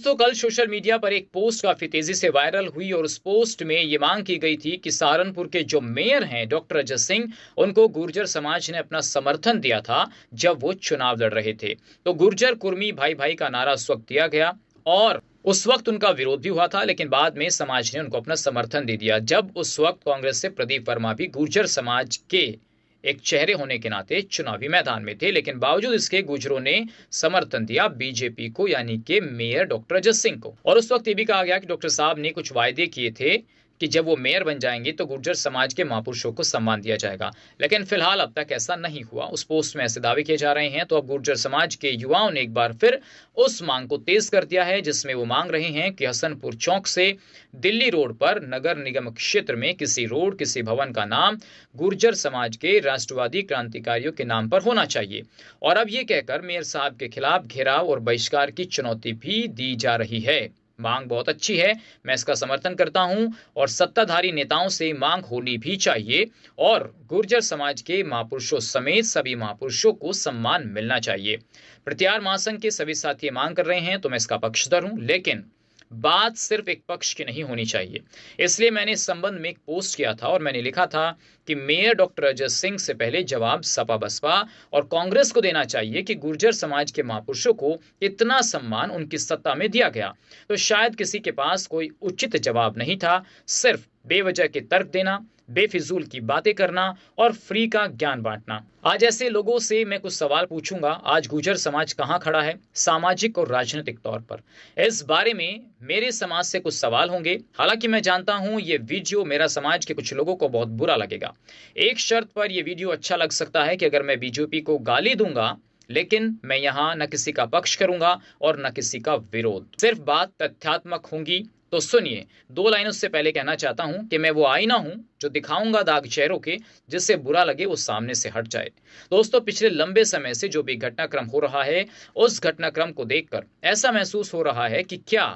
दोस्तों, कल social media पर एक पोस्ट काफी तेजी से वायरल हुई और उस पोस्ट में ये मांग की गई थी कि सहारनपुर के जो मेयर हैं डॉक्टर अजय सिंह, उनको गुर्जर समाज ने अपना समर्थन दिया था जब वो चुनाव लड़ रहे थे। तो गुर्जर कुर्मी भाई भाई का नारा उस वक्त दिया गया और उस वक्त उनका विरोध भी हुआ था, लेकिन बाद में समाज ने उनको अपना समर्थन दे दिया जब उस वक्त कांग्रेस से प्रदीप वर्मा भी गुर्जर समाज के एक चेहरे होने के नाते चुनावी मैदान में थे। लेकिन बावजूद इसके गुर्जरों ने समर्थन दिया बीजेपी को, यानी कि मेयर डॉक्टर अजय सिंह को। और उस वक्त ये भी कहा गया कि डॉक्टर साहब ने कुछ वायदे किए थे कि जब वो मेयर बन जाएंगे तो गुर्जर समाज के महापुरुषों को सम्मान दिया जाएगा, लेकिन फिलहाल अब तक ऐसा नहीं हुआ। उस पोस्ट में ऐसे दावे किए जा रहे हैं। तो अब गुर्जर समाज के युवाओं ने एक बार फिर उस मांग को तेज कर दिया है, जिसमें वो मांग रहे हैं कि हसनपुर चौक से दिल्ली रोड पर नगर निगम क्षेत्र में किसी रोड, किसी भवन का नाम गुर्जर समाज के राष्ट्रवादी क्रांतिकारियों के नाम पर होना चाहिए। और अब ये कहकर मेयर साहब के खिलाफ घेराव और बहिष्कार की चुनौती भी दी जा रही है। मांग बहुत अच्छी है, मैं इसका समर्थन करता हूं और सत्ताधारी नेताओं से मांग होनी भी चाहिए और गुर्जर समाज के महापुरुषों समेत सभी महापुरुषों को सम्मान मिलना चाहिए। प्रत्यार महासंघ के सभी साथी मांग कर रहे हैं तो मैं इसका पक्षधर हूं, लेकिन बात सिर्फ एक पक्ष की नहीं होनी चाहिए। इसलिए मैंने इस संबंध में एक पोस्ट किया था और मैंने लिखा था कि मेयर डॉक्टर अजय सिंह से पहले जवाब सपा बसपा और कांग्रेस को देना चाहिए कि गुर्जर समाज के महापुरुषों को इतना सम्मान उनकी सत्ता में दिया गया। तो शायद किसी के पास कोई उचित जवाब नहीं था, सिर्फ बेवजह के तर्क देना, बेफिजूल की बातें करना और फ्री का ज्ञान बांटना। आज ऐसे लोगों से मैं कुछ सवाल पूछूंगा। आज गुर्जर समाज कहां खड़ा है सामाजिक और राजनीतिक तौर पर, इस बारे में मेरे समाज से कुछ सवाल होंगे। हालांकि मैं जानता हूं ये वीडियो मेरा समाज के कुछ लोगों को बहुत बुरा लगेगा। एक शर्त पर यह वीडियो अच्छा लग सकता है कि अगर मैं बीजेपी को गाली दूंगा, लेकिन मैं यहां न किसी का पक्ष करूंगा और न किसी का विरोध, सिर्फ बात तथ्यात्मक होंगी। तो सुनिए, 2 लाइनों से पहले कहना चाहता हूं कि मैं वो आईना हूं जो दिखाऊंगा दाग चेहरों के, जिससे बुरा लगे वो सामने से हट जाए। दोस्तों, पिछले लंबे समय से जो भी घटनाक्रम हो रहा है, उस घटनाक्रम को देखकर ऐसा महसूस हो रहा है कि क्या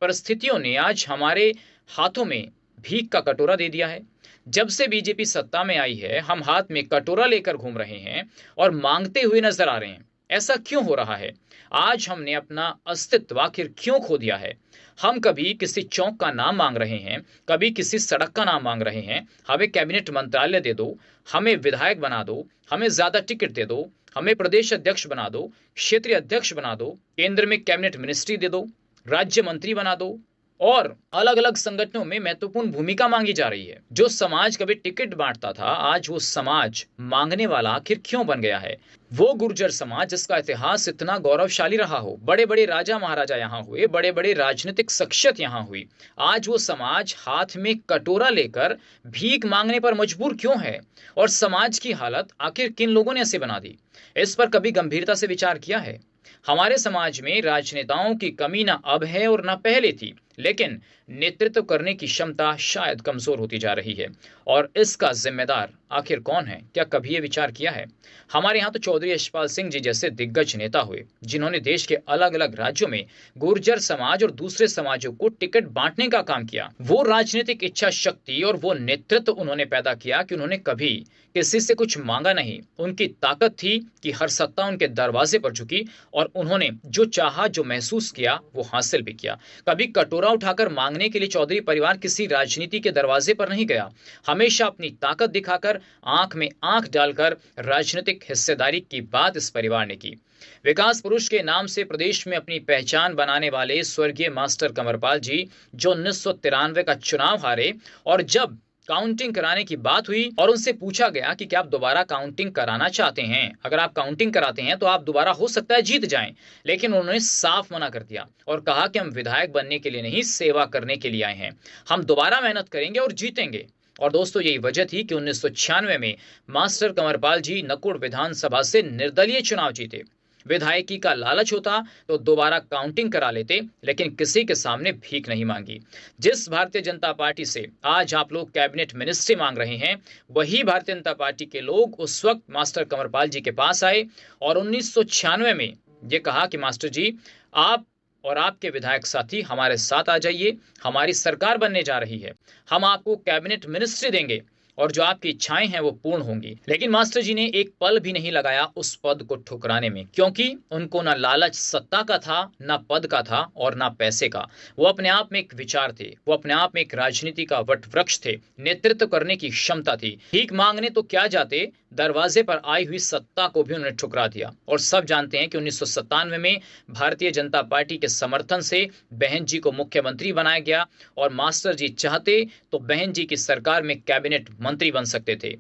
परिस्थितियों ने आज हमारे हाथों में भीख का कटोरा दे दिया है। जब से बीजेपी सत्ता में आई है, हम हाथ में कटोरा लेकर घूम रहे हैं और मांगते हुए नजर आ रहे हैं। ऐसा क्यों हो रहा है? आज हमने अपना अस्तित्व आखिर क्यों खो दिया है? हम कभी किसी चौक का नाम मांग रहे हैं, कभी किसी सड़क का नाम मांग रहे हैं। हमें कैबिनेट मंत्रालय दे दो, हमें विधायक बना दो, हमें ज्यादा टिकट दे दो, हमें प्रदेश अध्यक्ष बना दो, क्षेत्रीय अध्यक्ष बना दो, केंद्र में कैबिनेट मिनिस्ट्री दे दो, राज्य मंत्री बना दो और अलग अलग संगठनों में महत्वपूर्ण भूमिका मांगी जा रही है। जो समाज कभी टिकट बांटता था, आज वो समाज मांगने वाला आखिर क्यों बन गया है? वो गुर्जर समाज जिसका इतिहास इतना गौरवशाली रहा हो, बड़े बड़े राजा महाराजा यहाँ हुए, बड़े बड़े राजनीतिक शख्सियत यहाँ हुई, आज वो समाज हाथ में कटोरा लेकर भीख मांगने पर मजबूर क्यों है? और समाज की हालत आखिर किन लोगों ने ऐसे बना दी? इस पर कभी गंभीरता से विचार किया है? हमारे समाज में राजनेताओं की कमी ना अब है और ना पहले थी, लेकिन नेतृत्व करने की क्षमता शायद कमजोर होती जा रही है। और इसका जिम्मेदार आखिर कौन है? क्या कभी ये विचार किया है? हमारे यहाँ तो चौधरी यशपाल सिंह जी जैसे दिग्गज नेता हुए, जिन्होंने देश के अलग अलग राज्यों में गुर्जर समाज और दूसरे समाजों को टिकट बांटने का काम किया। वो राजनीतिक इच्छा शक्ति और वो नेतृत्व उन्होंने पैदा किया कि उन्होंने कभी किसी से कुछ मांगा नहीं। उनकी ताकत थी कि हर सत्ता उनके दरवाजे पर झुकी और उन्होंने जो चाहा, जो महसूस किया, वो हासिल भी किया। कभी कटोरा उठाकर मांगने के लिए चौधरी परिवार किसी राजनीति के दरवाजे पर नहीं गया। हमेशा अपनी ताकत दिखाकर, आंख में आंख डालकर राजनीतिक हिस्सेदारी की बात इस परिवार ने की। विकास पुरुष के नाम से प्रदेश में अपनी पहचान बनाने वाले स्वर्गीय मास्टर कंवरपाल जी, जो 1993 का चुनाव हारे और जब काउंटिंग कराने की बात हुई और उनसे पूछा गया कि क्या आप दोबारा काउंटिंग कराना चाहते हैं, अगर आप काउंटिंग कराते हैं तो आप दोबारा हो सकता है जीत जाएं, लेकिन उन्होंने साफ मना कर दिया और कहा कि हम विधायक बनने के लिए नहीं, सेवा करने के लिए आए हैं, हम दोबारा मेहनत करेंगे और जीतेंगे। और दोस्तों, यही वजह थी कि 1996 में मास्टर कंवरपाल जी नकुड़ विधानसभा से निर्दलीय चुनाव जीते। विधायकी का लालच होता तो दोबारा काउंटिंग करा लेते, लेकिन किसी के सामने भीख नहीं मांगी। जिस भारतीय जनता पार्टी से आज आप लोग कैबिनेट मिनिस्ट्री मांग रहे हैं, वही भारतीय जनता पार्टी के लोग उस वक्त मास्टर कंवरपाल जी के पास आए और 1996 में ये कहा कि मास्टर जी, आप और आपके विधायक साथी हमारे साथ आ जाइए, हमारी सरकार बनने जा रही है, हम आपको कैबिनेट मिनिस्ट्री देंगे। और जो आपकी इच्छाएं हैं वो पूर्ण होंगी। लेकिन मास्टर जी ने एक पल भी नहीं लगाया उस पद को ठुकराने में, क्योंकि उनको ना लालच सत्ता का था, ना पद का था और ना पैसे का। वो अपने आप में एक विचार थे, वो अपने आप में एक राजनीति का वट वृक्ष थे, नेतृत्व करने की क्षमता थी। भीख मांगने तो क्या जाते, दरवाजे पर आई हुई सत्ता को भी उन्होंने ठुकरा दिया। और सब जानते हैं कि 1997 में भारतीय जनता पार्टी के समर्थन से बहन जी को मुख्यमंत्री बनाया गया, और मास्टर जी चाहते तो बहन जी की सरकार में कैबिनेट मंत्री बन सकते थे।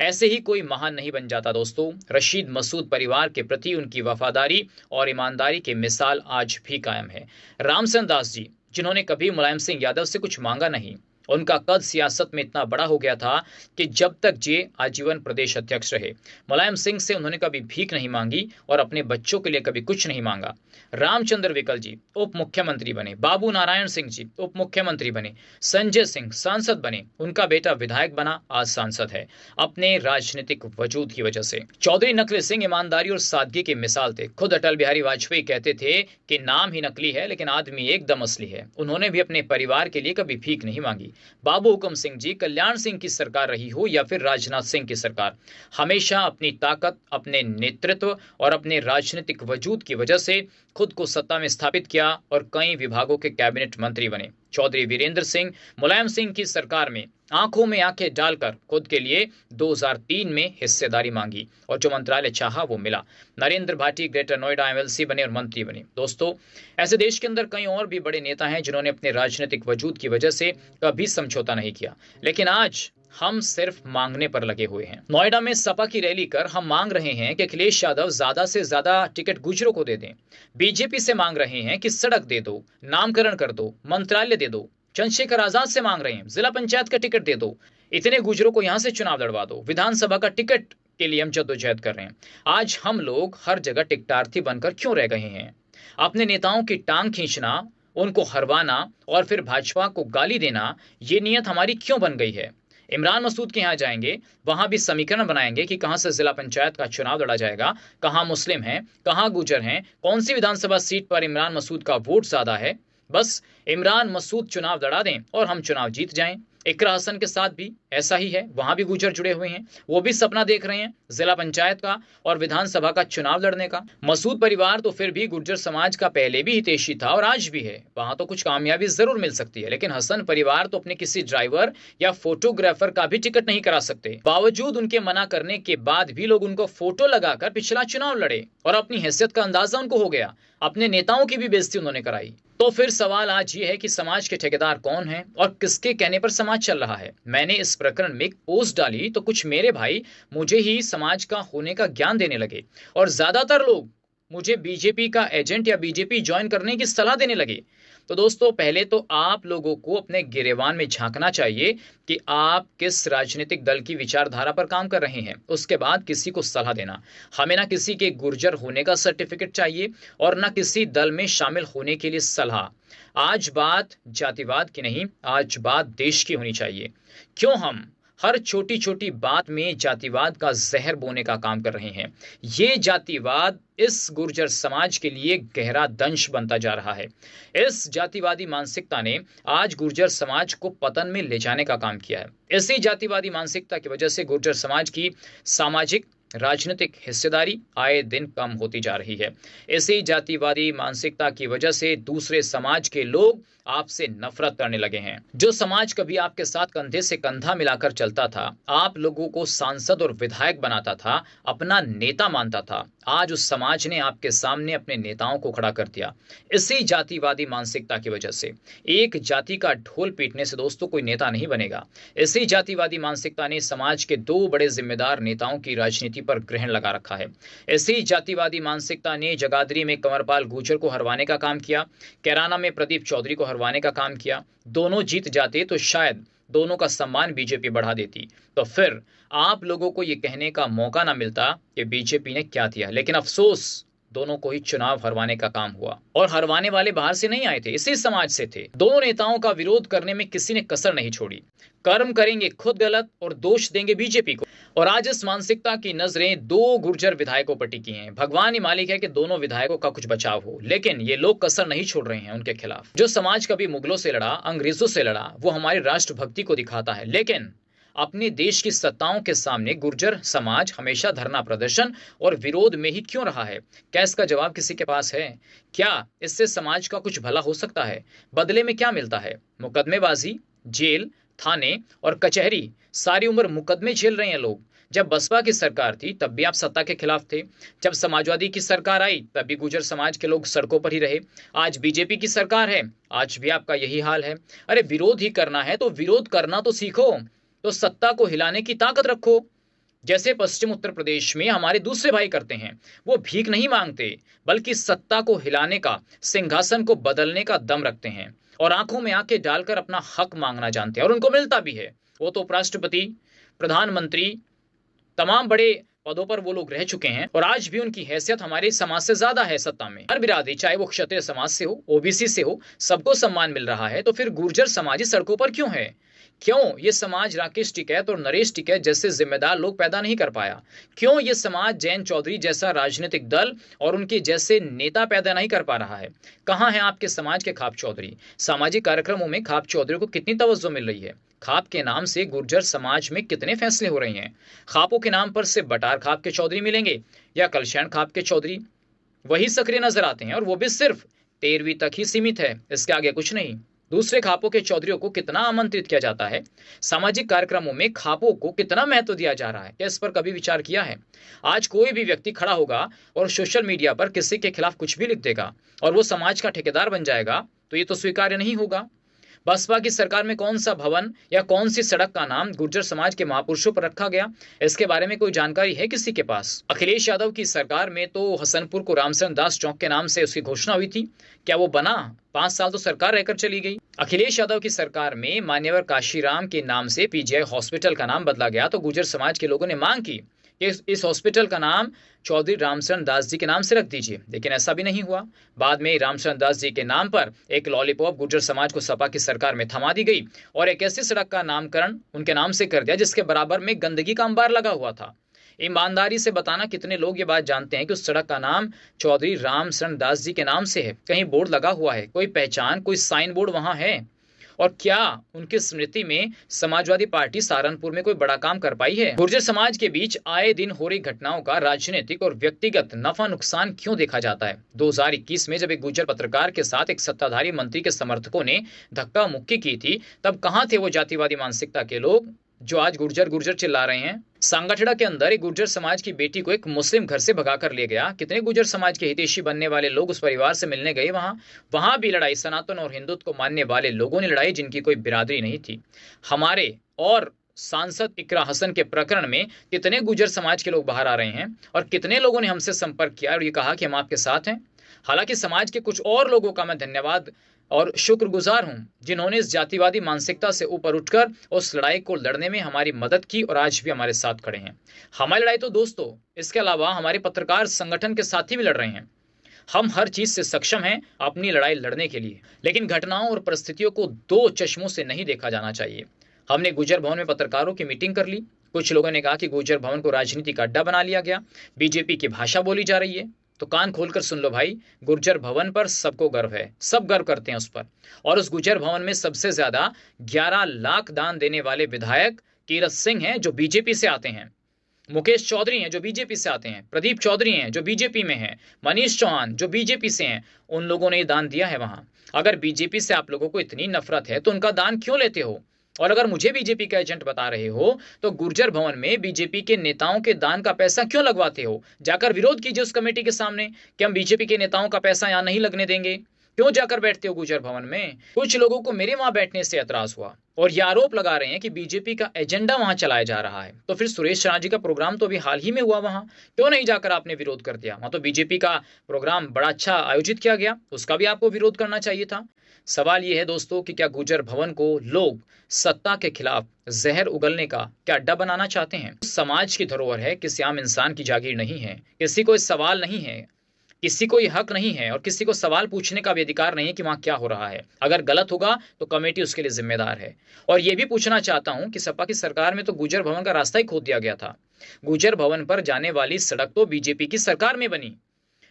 ऐसे ही कोई महान नहीं बन जाता दोस्तों। रशीद मसूद परिवार के प्रति उनकी वफादारी और ईमानदारी की मिसाल आज भी कायम है। रामचंद्र दास जी, जिन्होंने कभी मुलायम सिंह यादव से कुछ मांगा नहीं, उनका कद सियासत में इतना बड़ा हो गया था कि जब तक जे आजीवन प्रदेश अध्यक्ष रहे। मुलायम सिंह से उन्होंने कभी भीख नहीं मांगी और अपने बच्चों के लिए कभी कुछ नहीं मांगा। रामचंद्र विकल जी उप मुख्यमंत्री बने, बाबू नारायण सिंह जी उप मुख्यमंत्री बने, संजय सिंह सांसद बने, उनका बेटा विधायक बना, आज सांसद है, अपने राजनीतिक वजूद की वजह से। चौधरी नकली सिंह ईमानदारी और सादगी की मिसाल थे। खुद अटल बिहारी वाजपेयी कहते थे कि नाम ही नकली है लेकिन आदमी एकदम असली है। उन्होंने भी अपने परिवार के लिए कभी भीख नहीं मांगी। बाबू हुकम सिंह जी, कल्याण सिंह की सरकार रही हो या फिर राजनाथ सिंह की सरकार, हमेशा अपनी ताकत, अपने नेतृत्व और अपने राजनीतिक वजूद की वजह से खुद को सत्ता में स्थापित किया और कई विभागों के कैबिनेट मंत्री बने। चौधरी वीरेंद्र सिंह मुलायम सिंह की सरकार में आंखों में आंखें डालकर खुद के लिए 2003 में हिस्सेदारी मांगी और जो मंत्रालय चाहा वो मिला। नरेंद्र भाटी ग्रेटर नोएडा एमएलसी बने और मंत्री बने। दोस्तों, ऐसे देश के अंदर कई और भी बड़े नेता हैं जिन्होंने अपने राजनीतिक वजूद की वजह से कभी समझौता नहीं किया, लेकिन आज हम सिर्फ मांगने पर लगे हुए हैं। नोएडा में सपा की रैली कर हम मांग रहे हैं कि अखिलेश यादव ज्यादा से ज्यादा टिकट गुजरों को दे दें। बीजेपी से मांग रहे हैं कि सड़क दे दो, नामकरण कर दो, मंत्रालय दे दो। चंद्रशेखर आजाद से मांग रहे हैं जिला पंचायत का टिकट दे दो, इतने गुजरों को यहां से चुनाव लड़वा दो। विधानसभा का टिकट के लिए हम जद्दोजहद कर रहे हैं। आज हम लोग हर जगह टिकटार्थी बनकर क्यों रह गए हैं? अपने नेताओं की टांग खींचना, उनको हरवाना और फिर भाजपा को गाली देना, ये नियत हमारी क्यों बन गई है? इमरान मसूद के यहाँ जाएंगे, वहां भी समीकरण बनाएंगे कि कहां से जिला पंचायत का चुनाव लड़ा जाएगा, कहां मुस्लिम हैं, कहां गुजर हैं, कौन सी विधानसभा सीट पर इमरान मसूद का वोट ज्यादा है। बस इमरान मसूद चुनाव लड़ा दें और हम चुनाव जीत जाएं। इकरा हसन के साथ भी ऐसा ही है, वहां भी गुजर जुड़े हुए हैं, वो भी सपना देख रहे हैं जिला पंचायत का और विधानसभा का चुनाव लड़ने का। मसूद परिवार तो फिर भी गुर्जर समाज का पहले भी हितैषी था और आज भी है, वहां तो कुछ कामयाबी जरूर मिल सकती है, लेकिन हसन परिवार तो अपने किसी ड्राइवर या फोटोग्राफर का भी टिकट नहीं करा सकते। बावजूद उनके मना करने के बाद भी लोग उनको फोटो लगाकर पिछला चुनाव लड़े और अपनी हैसियत का अंदाजा उनको हो गया। अपने नेताओं की भी बेइज्जती उन्होंने कराई। तो फिर सवाल आज ये है कि समाज के ठेकेदार कौन हैं और किसके कहने पर समाज चल रहा है। मैंने इस प्रकरण में एक पोस्ट डाली तो कुछ मेरे भाई मुझे ही समाज का होने का ज्ञान देने लगे और ज्यादातर लोग मुझे बीजेपी का एजेंट या बीजेपी ज्वाइन करने की सलाह देने लगे। तो दोस्तों, पहले तो आप लोगों को अपने गिरेबान में झांकना चाहिए कि आप किस राजनीतिक दल की विचारधारा पर काम कर रहे हैं, उसके बाद किसी को सलाह देना। हमें ना किसी के गुर्जर होने का सर्टिफिकेट चाहिए और ना किसी दल में शामिल होने के लिए सलाह। आज बात जातिवाद की नहीं, आज बात देश की होनी चाहिए। क्यों हम हर छोटी छोटी बात में जातिवाद का जहर बोने का काम कर रहे हैं? ये जातिवाद इस गुर्जर समाज के लिए गहरा दंश बनता जा रहा है। इस जातिवादी मानसिकता ने आज गुर्जर समाज को पतन में ले जाने का काम किया है। इसी जातिवादी मानसिकता की वजह से गुर्जर समाज की सामाजिक राजनीतिक हिस्सेदारी आए दिन कम होती जा रही है। इसी जातिवादी मानसिकता की वजह से दूसरे समाज के लोग आपसे नफरत करने लगे हैं। जो समाज कभी आपके साथ कंधे से कंधा मिलाकर चलता था, आप लोगों को सांसद और विधायक बनाता था, अपना नेता मानता था, आज उस समाज ने आपके सामने अपने नेताओं को खड़ा कर दिया। इसी जातिवादी मानसिकता की वजह से एक जाति का ढोल पीटने से दोस्तों कोई नेता नहीं बनेगा। इसी जातिवादी मानसिकता ने समाज के दो बड़े जिम्मेदार नेताओं की राजनीति पर ग्रहण लगा रखा है। इसी जातिवादी मानसिकता ने जगाधरी में कंवरपाल गुर्जर को हरवाने का काम किया, कैराना में प्रदीप चौधरी को हरवाने का काम किया। दोनों जीत जाते तो शायद दोनों का सम्मान बीजेपी बढ़ा देती, तो फिर आप लोगों को यह कहने का मौका ना मिलता कि बीजेपी ने क्या किया। लेकिन अफसोस, दोनों को ही चुनाव हरवाने का काम हुआ और हरवाने वाले बाहर से नहीं आए थे, इसी समाज से थे। दोनों नेताओं का विरोध करने में किसी ने कसर नहीं छोड़ी। कर्म करेंगे खुद गलत और दोष देंगे बीजेपी को। और आज इस मानसिकता की नजरें दो गुर्जर विधायकों पर टिकी हैं। भगवान ही मालिक है कि दोनों विधायकों का कुछ बचाव हो, लेकिन ये लोग कसर नहीं छोड़ रहे हैं उनके खिलाफ। जो समाज कभी मुगलों से लड़ा, अंग्रेजों से लड़ा, वो हमारी राष्ट्रभक्ति को दिखाता है, लेकिन अपने देश की सत्ताओं के सामने गुर्जर समाज हमेशा धरना प्रदर्शन और विरोध में ही क्यों रहा है? क्या इसका जवाब किसी के पास है? क्या इससे समाज का कुछ भला हो सकता है? बदले में क्या मिलता है? मुकदमेबाजी, जेल, थाने और कचहरी, सारी उम्र मुकदमे झेल रहे हैं लोग। जब बसपा की सरकार थी तब भी आप सत्ता के खिलाफ थे। जब समाजवादी की सरकार आई तब भी गुर्जर समाज के लोग सड़कों पर ही रहे। आज बीजेपी की सरकार है, आज भी आपका यही हाल है। अरे विरोध ही करना है तो विरोध करना तो सीखो, तो सत्ता को हिलाने की ताकत रखो। जैसे पश्चिम उत्तर प्रदेश में हमारे दूसरे भाई करते हैं। वो भीख नहीं मांगते, बल्कि सत्ता को हिलाने का, सिंहासन को बदलने का दम रखते हैं और आंखों में आंखें डालकर अपना हक मांगना जानते हैं, और उनको मिलता भी है। वो तो उपराष्ट्रपति, प्रधानमंत्री, तमाम बड़े पदों पर वो लोग रह चुके हैं और आज भी उनकी हैसियत हमारे समाज से ज्यादा है सत्ता में। हर बिरादरी, चाहे वो क्षत्रिय समाज से हो, ओबीसी से हो, सबको सम्मान मिल रहा है। तो फिर गुर्जर समाज ही सड़कों पर क्यों है? क्यों ये समाज राकेश टिकैत और नरेश टिकैत जैसे जिम्मेदार लोग पैदा नहीं कर पाया? क्यों ये समाज जयंत चौधरी जैसा राजनीतिक दल और उनके जैसे नेता पैदा नहीं कर पा रहा है? कहाँ है आपके समाज के खाप चौधरी? सामाजिक कार्यक्रमों में खाप चौधरी को कितनी तवज्जो मिल रही है? खाप के नाम से गुर्जर समाज में कितने फैसले हो रहे हैं? खापों के नाम पर सिर्फ बटार खाप के चौधरी मिलेंगे या कलशैन खाप के चौधरी? वही सक्रिय नजर आते हैं और वो भी सिर्फ 13वीं तक ही सीमित है, इसके आगे कुछ नहीं। दूसरे खापों के चौधरियों को कितना आमंत्रित किया जाता है? सामाजिक कार्यक्रमों में खापों को कितना महत्व दिया जा रहा है? क्या इस पर कभी विचार किया है? आज कोई भी व्यक्ति खड़ा होगा और सोशल मीडिया पर किसी के खिलाफ कुछ भी लिख देगा और वो समाज का ठेकेदार बन जाएगा, तो ये तो स्वीकार्य नहीं होगा। बसपा की सरकार में कौन सा भवन या कौन सी सड़क का नाम गुर्जर समाज के महापुरुषों पर रखा गया, इसके बारे में कोई जानकारी है किसी के पास? अखिलेश यादव की सरकार में तो हसनपुर को रामचरण दास चौक के नाम से उसकी घोषणा हुई थी। क्या वो बना? 5 साल तो सरकार रहकर चली गई। अखिलेश यादव की सरकार में मान्यवर काशीराम के नाम से पीजीआई हॉस्पिटल का नाम बदला गया तो गुर्जर समाज के लोगों ने मांग की कि इस हॉस्पिटल का नाम चौधरी रामचरण दास जी के नाम से रख दीजिए, लेकिन ऐसा भी नहीं हुआ। बाद में रामचरण दास जी के नाम पर एक लॉलीपॉप गुर्जर समाज को सपा की सरकार में थमा दी गई और एक ऐसी सड़क का नामकरण उनके नाम से कर दिया जिसके बराबर में गंदगी का अंबार लगा हुआ था। ईमानदारी से बताना, कितने लोग ये बात जानते हैं कि उस सड़क का नाम चौधरी रामचरण दास जी के नाम से है? कहीं बोर्ड लगा हुआ है, कोई पहचान, कोई साइन बोर्ड वहां है? और क्या उनकी स्मृति में समाजवादी पार्टी सहारनपुर में कोई बड़ा काम कर पाई है? गुर्जर समाज के बीच आए दिन हो रही घटनाओं का राजनीतिक और व्यक्तिगत नफा नुकसान क्यों देखा जाता है? 2021 में जब एक गुर्जर पत्रकार के साथ एक सत्ताधारी मंत्री के समर्थकों ने धक्का मुक्की की थी, तब कहां थे वो जातिवादी मानसिकता के लोग जो आज गुर्जर गुर्जर चिल्ला रहे हैं? सांगठड़ा के अंदर एक गुर्जर समाज की बेटी को एक मुस्लिम घर से भगाकर ले गया। कितने गुर्जर समाज के हितैषी बनने वाले लोग उस परिवार से मिलने गए वहां भी लड़ाई सनातन और हिंदुत्व को मानने वाले लोगों ने लड़ाई, जिनकी कोई बिरादरी नहीं थी। हमारे और सांसद इकरा हसन के प्रकरण में कितने गुर्जर समाज के लोग बाहर आ रहे हैं और कितने लोगों ने हमसे संपर्क किया और ये कहा कि हम आपके साथ हैं। हालांकि समाज के कुछ और लोगों का मैं धन्यवाद और शुक्रगुजार हूं जिन्होंने इस जातिवादी मानसिकता से ऊपर उठकर उस लड़ाई को लड़ने में हमारी मदद की और आज भी हमारे साथ खड़े हैं। हमारी लड़ाई तो दोस्तों, इसके अलावा हमारे पत्रकार संगठन के साथी भी लड़ रहे हैं। हम हर चीज से सक्षम हैं अपनी लड़ाई लड़ने के लिए, लेकिन घटनाओं और परिस्थितियों को दो चश्मों से नहीं देखा जाना चाहिए। हमने गुर्जर भवन में पत्रकारों की मीटिंग कर ली। कुछ लोगों ने कहा कि गुर्जर भवन को राजनीति का अड्डा बना लिया गया, बीजेपी की भाषा बोली जा रही है। तो कान खोलकर सुन लो भाई, गुर्जर भवन पर सबको गर्व है, सब गर्व करते हैं उस पर। और उस गुर्जर भवन में सबसे ज्यादा 11 लाख दान देने वाले विधायक कीरत सिंह हैं जो बीजेपी से आते हैं, मुकेश चौधरी हैं जो बीजेपी से आते हैं, प्रदीप चौधरी हैं जो बीजेपी में हैं, मनीष चौहान जो बीजेपी से हैं। उन लोगों ने दान दिया है वहां। अगर बीजेपी से आप लोगों को इतनी नफरत है तो उनका दान क्यों लेते हो? और अगर मुझे बीजेपी का एजेंट बता रहे हो तो गुर्जर भवन में बीजेपी के नेताओं के दान का पैसा क्यों लगवाते हो? जाकर विरोध कीजिए उस कमेटी के सामने कि हम बीजेपी के नेताओं का पैसा यहां नहीं लगने देंगे। क्यों जाकर बैठते हो गुर्जर भवन में? कुछ लोगों को मेरे वहां बैठने से एतराज हुआ और ये आरोप लगा रहे हैं कि बीजेपी का एजेंडा वहां चलाया जा रहा है। तो फिर सुरेश राणा जी का प्रोग्राम तो अभी हाल ही में हुआ, वहां क्यों नहीं जाकर आपने विरोध कर दिया? वहां तो बीजेपी का प्रोग्राम बड़ा अच्छा आयोजित किया गया, उसका भी आपको विरोध करना चाहिए था। सवाल यह है दोस्तों कि क्या गुर्जर भवन को लोग सत्ता के खिलाफ जहर उगलने का क्या अड्डा बनाना चाहते हैं? समाज की धरोहर है, किसी आम इंसान की जागीर नहीं है। किसी को सवाल नहीं है, किसी को यह हक नहीं है और किसी को सवाल पूछने का भी अधिकार नहीं है कि वहां क्या हो रहा है। अगर गलत होगा तो कमेटी उसके लिए जिम्मेदार है। और यह भी पूछना चाहता हूं कि सपा की सरकार में तो गुर्जर भवन का रास्ता ही खोद दिया गया था। गुर्जर भवन पर जाने वाली सड़क तो बीजेपी की सरकार में बनी।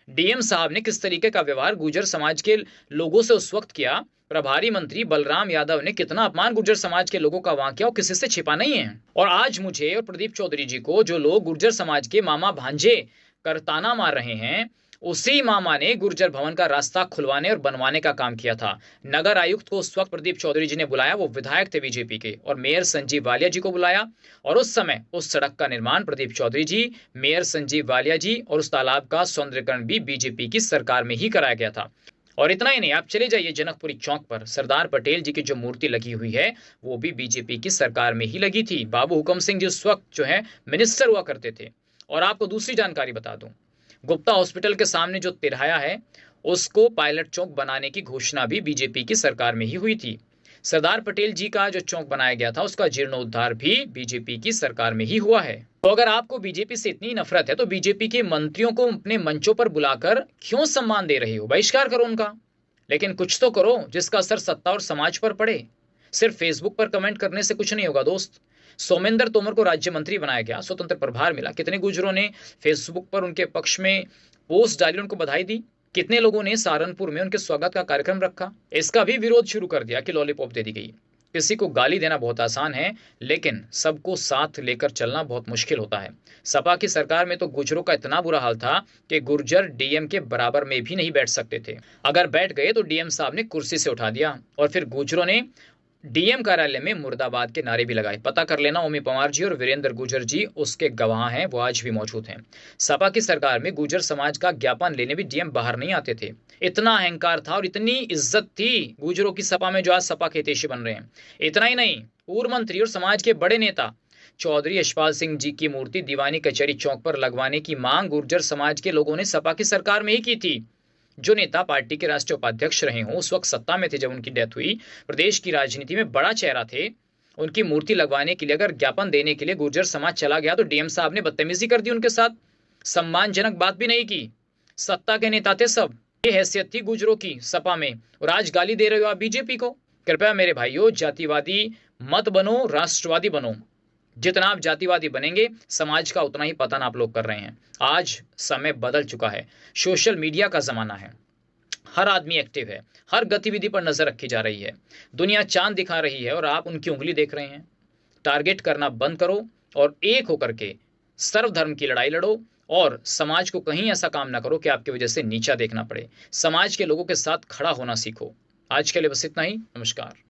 डीएम साहब ने किस तरीके का व्यवहार गुर्जर समाज के लोगों से उस वक्त किया, प्रभारी मंत्री बलराम यादव ने कितना अपमान गुर्जर समाज के लोगों का वहां किया, और किसी से छिपा नहीं है। और आज मुझे और प्रदीप चौधरी जी को जो लोग गुर्जर समाज के मामा भांजे कर ताना मार रहे हैं, उसी मामा ने गुर्जर भवन का रास्ता खुलवाने और बनवाने का काम किया था। नगर आयुक्त को उस वक्त प्रदीप चौधरी जी ने बुलाया, वो विधायक थे बीजेपी के, और मेयर संजीव वालिया जी को बुलाया, और उस समय उस सड़क का निर्माण प्रदीप चौधरी जी, मेयर संजीव वालिया जी और उस तालाब का सौंदर्यकरण भी बीजेपी की सरकार में ही कराया गया था। और इतना ही नहीं, आप चले जाइए जनकपुरी चौक पर सरदार पटेल जी की जो मूर्ति लगी हुई है, वो भी बीजेपी की सरकार में ही लगी थी। बाबू हुकम सिंह जी उस वक्त जो है मिनिस्टर हुआ करते थे। और आपको दूसरी जानकारी बता दूं, गुप्ता हॉस्पिटल के सामने जो तिराया है, उसको पायलट चौक बनाने की घोषणा भी बीजेपी की सरकार में ही हुई थी। सरदार पटेल जी का जो चौक बनाया गया था, उसका जीर्णोद्धार भी बीजेपी की सरकार में ही हुआ है। तो अगर आपको बीजेपी से इतनी नफरत है, तो बीजेपी के मंत्रियों को अपने मंचों पर बुलाकर क्यों सम्मान दे रहे हो? बहिष्कार करो उनका, लेकिन कुछ तो करो जिसका असर सत्ता और समाज पर पड़े। सिर्फ फेसबुक पर कमेंट करने से कुछ नहीं होगा दोस्त। सोमेंद्र तोमर को राज्य मंत्री बनाया गया, स्वतंत्र प्रभार मिला, कितने गुर्जरों ने फेसबुक पर उनके पक्ष में पोस्ट डाली, उनको बधाई दी, कितने लोगों ने सहारनपुर में उनके स्वागत का कार्यक्रम रखा। इसका भी विरोध शुरू कर दिया कि लॉलीपॉप दे दी गई। किसी को गाली देना बहुत आसान है, लेकिन सबको साथ लेकर चलना बहुत मुश्किल होता है। सपा की सरकार में तो गुर्जरों का इतना बुरा हाल था कि गुर्जर डीएम के बराबर में भी नहीं बैठ सकते थे। अगर बैठ गए तो डीएम साहब ने कुर्सी से उठा दिया, और फिर गुर्जरों ने डीएम कार्यालय में मुर्दाबाद के नारे भी लगाए। पता कर लेना, ओमी पवार जी और वीरेंद्र गुर्जर जी उसके गवाह हैं, वो आज भी मौजूद हैं। सपा की सरकार में गुर्जर समाज का ज्ञापन लेने भी डीएम बाहर नहीं आते थे। इतना अहंकार था और इतनी इज्जत थी गुर्जरों की सपा में, जो आज सपा के हितैषी बन रहे हैं। इतना ही नहीं, पूर्व मंत्री और समाज के बड़े नेता चौधरी यशपाल सिंह जी की मूर्ति दीवानी कचहरी चौक पर लगवाने की मांग गुर्जर समाज के लोगों ने सपा की सरकार में ही की थी। जो नेता पार्टी के राष्ट्रीय उपाध्यक्ष रहे हों, उस वक्त सत्ता में थे जब उनकी डेथ हुई, प्रदेश की राजनीति में बड़ा चेहरा थे, उनकी मूर्ति लगवाने के लिए अगर ज्ञापन देने के लिए गुर्जर समाज चला गया, तो डीएम साहब ने बदतमीजी कर दी उनके साथ, सम्मानजनक बात भी नहीं की। सत्ता के नेता थे सब, ये हैसियत थी गुर्जरों की सपा में, और आज गाली दे रहे हो आप बीजेपी को। कृपया मेरे भाइयों, जातिवादी मत बनो, राष्ट्रवादी बनो। जितना आप जातिवादी बनेंगे, समाज का उतना ही पतन आप लोग कर रहे हैं। आज समय बदल चुका है, सोशल मीडिया का जमाना है, हर आदमी एक्टिव है, हर गतिविधि पर नजर रखी जा रही है, दुनिया चांद दिखा रही है और आप उनकी उंगली देख रहे हैं। टारगेट करना बंद करो और एक होकर के सर्वधर्म की लड़ाई लड़ो, और समाज को कहीं ऐसा काम ना करो कि आपकी वजह से नीचा देखना पड़े। समाज के लोगों के साथ खड़ा होना सीखो। आज के लिए बस इतना ही। नमस्कार।